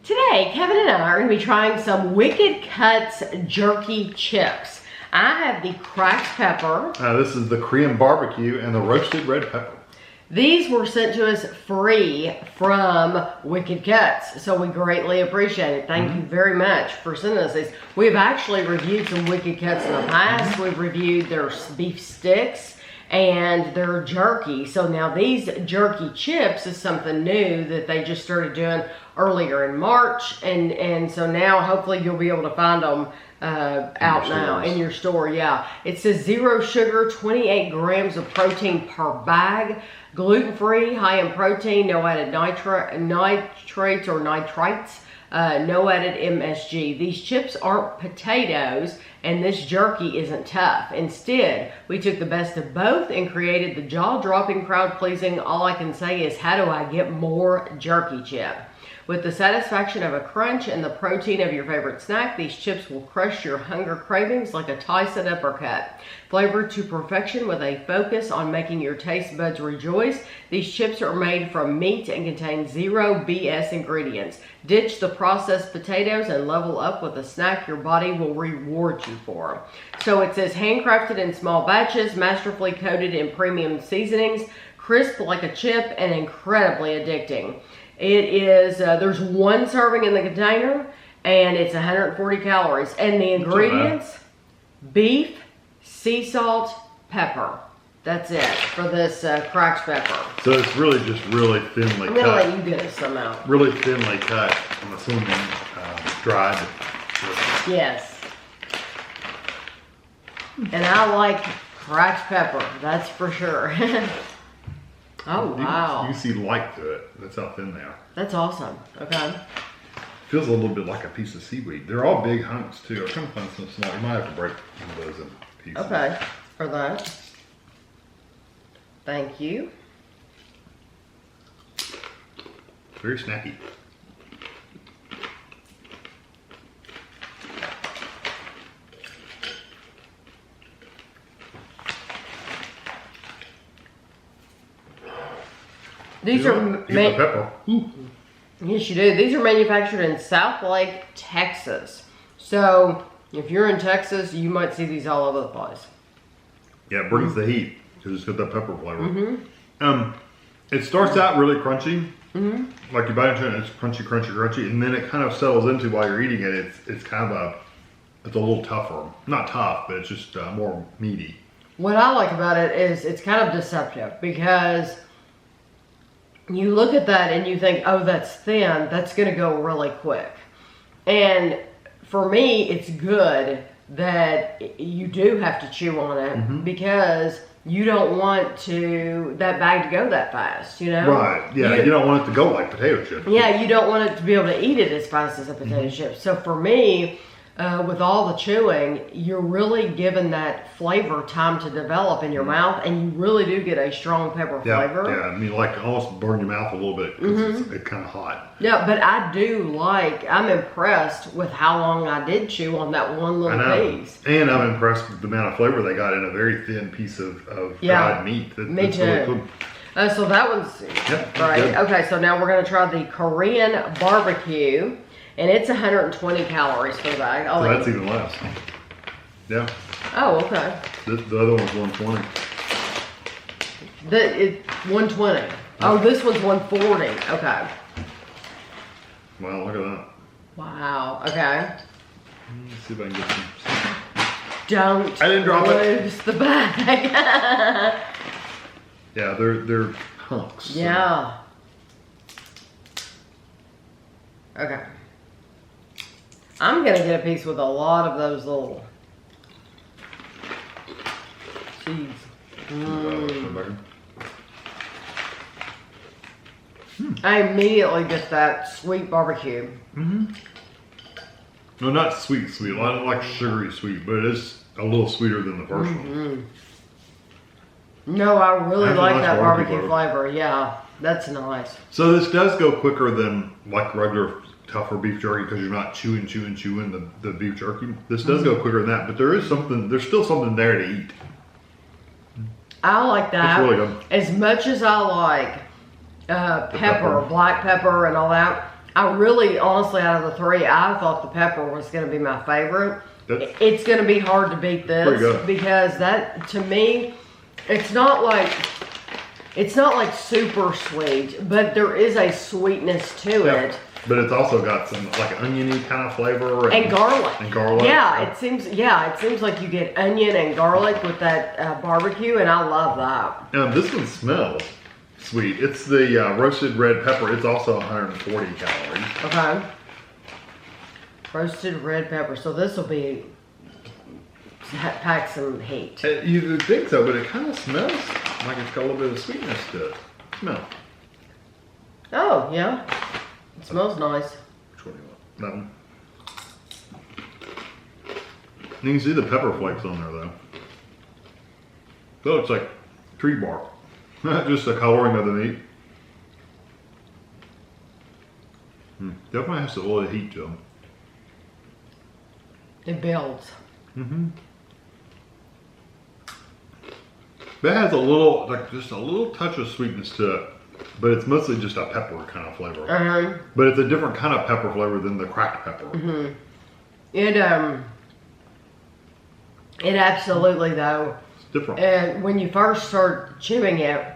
Today, Kevin and I are going to be trying some Wicked Cutz jerky chips. I have the cracked pepper. This is the Korean barbecue and the roasted red pepper. These were sent to us free from Wicked Cutz, so we greatly appreciate it. Thank you very much for sending us these. We've actually reviewed some Wicked Cutz in the past. We've reviewed their beef sticks and their jerky. So now these jerky chips is something new that they just started doing earlier in March, and so now hopefully you'll be able to find them out now in your store. Yeah, it says 0 sugar, 28 grams of protein per bag, gluten-free, high in protein, no added nitrates or nitrites, no added MSG. These chips aren't potatoes, and this jerky isn't tough. Instead, we took the best of both and created the jaw-dropping, crowd-pleasing, all I can say is, how do I get more jerky chip? With the satisfaction of a crunch and the protein of your favorite snack, these chips will crush your hunger cravings like a Tyson uppercut. Flavored to perfection with a focus on making your taste buds rejoice, these chips are made from meat and contain 0 BS ingredients. Ditch the processed potatoes and level up with a snack your body will reward you for. So it says handcrafted in small batches, masterfully coated in premium seasonings, crisp like a chip, and incredibly addicting. It is, there's 1 serving in the container, and it's 140 calories. And the ingredients, beef, sea salt, pepper. That's it for this cracked pepper. So it's really just really thinly cut. I'm going to let you get us some out. Really thinly cut, I'm assuming dried. Yes. And I like cracked pepper, that's for sure. Oh, wow. You see light to it. That's how thin they are. That's awesome. Okay. Feels a little bit like a piece of seaweed. They're all big hunks, too. I kind of find some small. You might have to break one of those in pieces. Okay. For that. Thank you. Very snacky. These are pepper. Yes, you do. These are manufactured in South Lake, Texas. So if you're in Texas, you might see these all over the place. Yeah, it brings the heat because it's got that pepper flavor. It starts out really crunchy. Like you bite into it, it's crunchy, crunchy, crunchy, and then it kind of settles into while you're eating it. It's kind of it's a little tougher. Not tough, but it's just more meaty. What I like about it is it's kind of deceptive because you look at that and you think, oh, that's thin, that's going to go really quick. And for me, it's good that you do have to chew on it because you don't want that bag to go that fast, you know? Right, yeah, you don't want it to go like potato chips. Yeah, you don't want it to be able to eat it as fast as a potato chip. So for me, with all the chewing, you're really giving that flavor time to develop in your mouth, and you really do get a strong pepper flavor. Yeah, I mean, like almost burn your mouth a little bit because it's kind of hot. Yeah, but I'm impressed with how long I did chew on that one little piece. And I'm impressed with the amount of flavor they got in a very thin piece of dried meat. Me too. Really cool. So that one's great. Good. Okay, so now we're going to try the Korean barbecue. And it's 120 calories for the bag. So that's even less. Yeah. Oh, okay. The other one's 120. 120. Oh, this one's 140. Okay. Wow, look at that. Wow. Okay. Let's see if I can get some. Don't I didn't drop lose the bag. Yeah, they're hunks. Yeah. So. Okay. I'm going to get a piece with a lot of those little cheese. I immediately get that sweet barbecue. No, not sweet. I don't like sugary sweet, but it is a little sweeter than the first one. No, I really like that barbecue flavor. Yeah, that's nice. So this does go quicker than like regular tougher beef jerky because you're not chewing the beef jerky. This does go quicker than that, but there's still something there to eat. I like that. It's really good. As much as I like pepper, black pepper and all that, I really, honestly, out of the three, I thought the pepper was going to be my favorite. It's going to be hard to beat this because that, to me, it's not like super sweet, but there is a sweetness to it. But it's also got some like oniony kind of flavor and garlic. And garlic. Yeah, it seems like you get onion and garlic with that barbecue, and I love that. This one smells sweet. It's the roasted red pepper. It's also 140 calories. Okay. Roasted red pepper. So this will be pack some heat. You would think so, but it kind of smells like it's got a little bit of sweetness to it. Smell. Oh yeah. It smells nice. Which one do you want? That one. You can see the pepper flakes on there though. So it's like tree bark. Just the coloring of the meat. Definitely has a little heat to them. It builds. That has a little, like just a little touch of sweetness to it. But it's mostly just a pepper kind of flavor. But it's a different kind of pepper flavor than the cracked pepper. It absolutely though. It's different. And when you first start chewing it,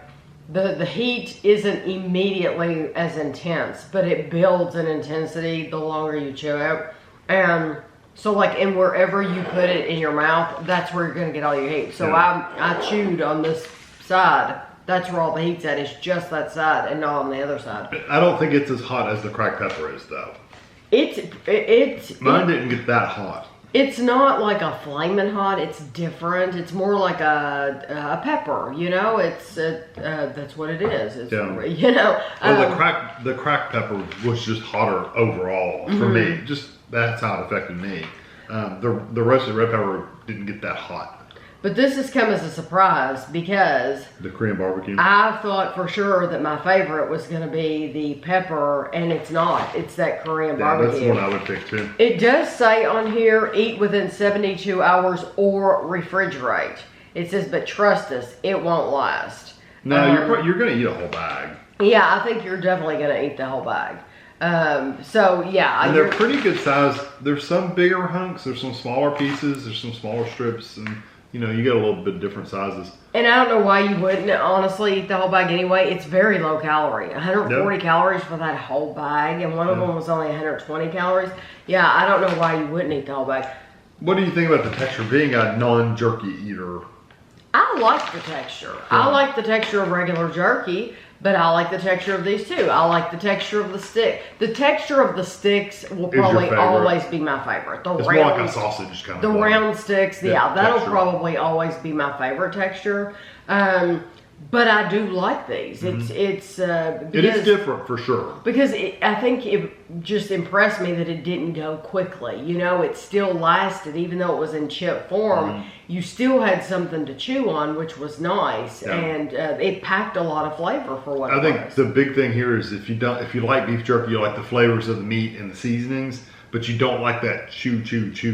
the heat isn't immediately as intense, but it builds in intensity the longer you chew it. And so like, and wherever you put it in your mouth, that's where you're gonna get all your heat. So I chewed on this side. That's where all the heat's at, is just that side and not on the other side. I don't think it's as hot as the cracked pepper is though. Mine didn't get that hot. It's not like a flaming hot, it's different. It's more like a pepper, you know? That's what it is. It's, you know. Well, the cracked pepper was just hotter overall for me. Just, that's how it affected me. The roasted red pepper didn't get that hot. But this has come as a surprise because the Korean barbecue. I thought for sure that my favorite was going to be the pepper, and it's not. It's that Korean barbecue. That's the one I would pick too. It does say on here, eat within 72 hours or refrigerate. It says, but trust us, it won't last. No, you're going to eat a whole bag. Yeah, I think you're definitely going to eat the whole bag. So yeah. And they're pretty good size. There's some bigger hunks. There's some smaller pieces. There's some smaller strips, and you know, you get a little bit different sizes. And I don't know why you wouldn't honestly eat the whole bag anyway. It's very low calorie. 140 calories for that whole bag, and one of them was only 120 calories. Yeah, I don't know why you wouldn't eat the whole bag. What do you think about the texture? Being a non-jerky eater, I like the texture. I like the texture of regular jerky, but I like the texture of these too. I like the texture of the stick. The texture of the sticks will probably always be my favorite. It's more like a sausage kind of. The round sticks, that'll probably always be my favorite texture. But I do like these. It is different for sure. Because I think it just impressed me that it didn't go quickly. You know, it still lasted, even though it was in chip form. You still had something to chew on, which was nice, and it packed a lot of flavor for what I think the big thing here is if you like beef jerky, you like the flavors of the meat and the seasonings, but you don't like that chew,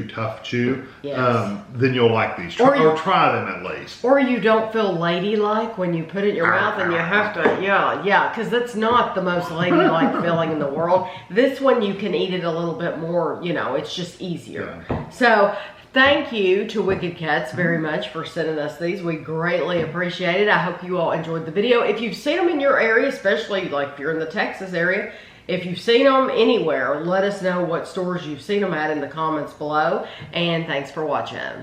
tough chew, then you'll like these. Or try them at least. Or you don't feel ladylike when you put it in your mouth and you have to, because that's not the most ladylike feeling in the world. This one, you can eat it a little bit more, you know, it's just easier. So, thank you to Wicked Cutz very much for sending us these. We greatly appreciate it. I hope you all enjoyed the video. If you've seen them in your area, especially like if you're in the Texas area, if you've seen them anywhere, let us know what stores you've seen them at in the comments below. And thanks for watching.